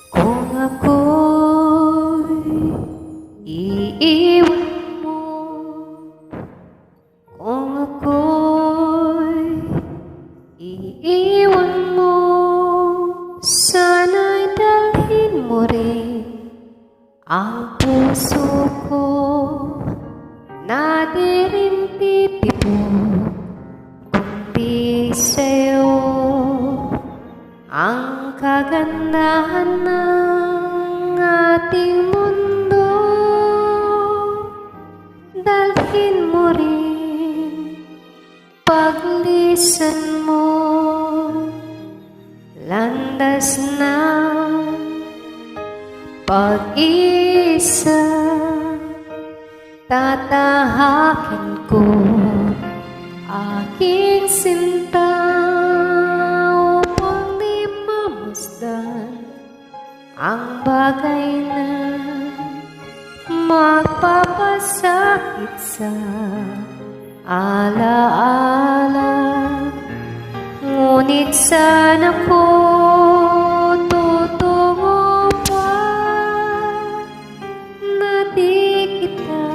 Kung ako'y iiwan mo, kung ako'y iiwan mo, sana'y dalhin mo rin ang puso ko na di rin titipon, kundi sa'yo ang kagandahan ng ating mundo. Dalhin mo rin paglisan mo, landas na pag-isa. Tatahakin ko aking sinta upang di mamasdan ang bagay na magpapasakit sa alaala. Ngunit sana ko tutungo pa na di kita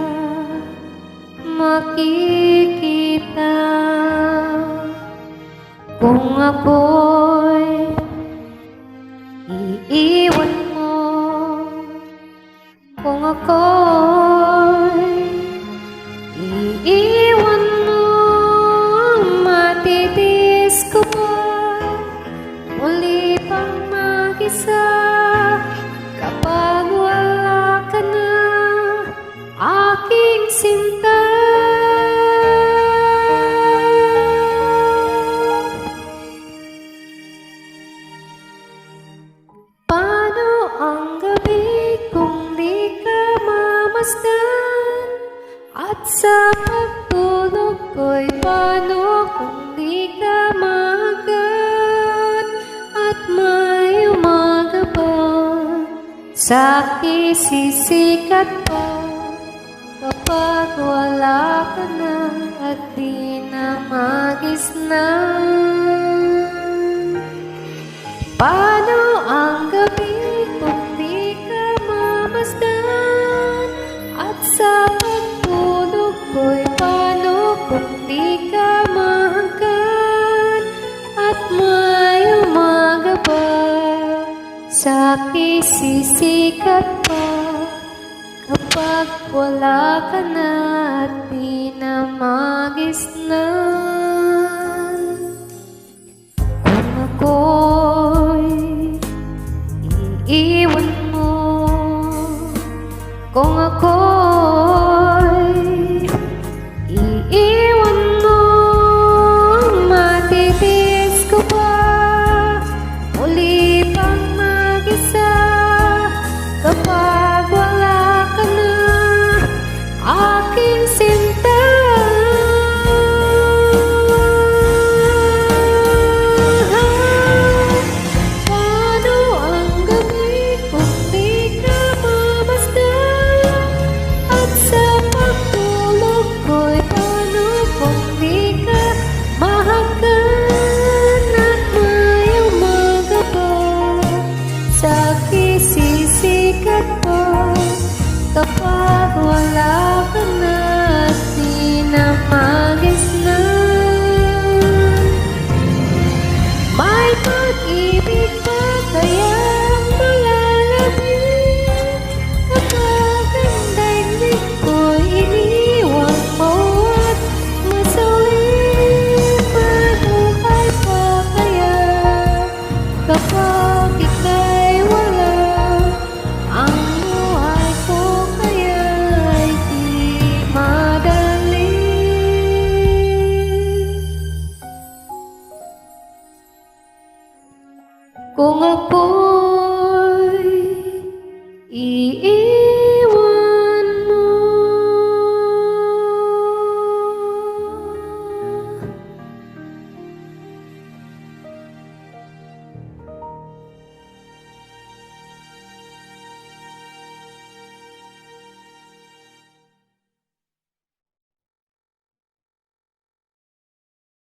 makikita. Kung ako'y iiwan mo, kung ako'y iiwan mo, matitiis ko ba muli pang mag-isa kapag wala ka na, aking sinta? Paano ang gabi kung di ka mamasdan? At sa pagtulog ko'y paano kung di ka maagad? At may umaga ba sa'ki sisikat pa kapag wala ka na at di na magisnan? Paano ang gabi kung di ka mamasdan? At sa pagtulog ko'y paano kung di ka mahagkan? At may umaga ba sa'ki sisikat pa kapag wala ka na at di na magisnan? Kung ako'y iiwan mo, kung ako'y iiwan mo, matitiis ko ba muli pang mag-isa kapag wala ka na, aking sinta? Paano ang gabi kung di ka mamasdan? At sa pagtulog ko'y paano kung di ka mahagkan? At may umaga ba sa'ki sisikat pa kapag wala ka na at di na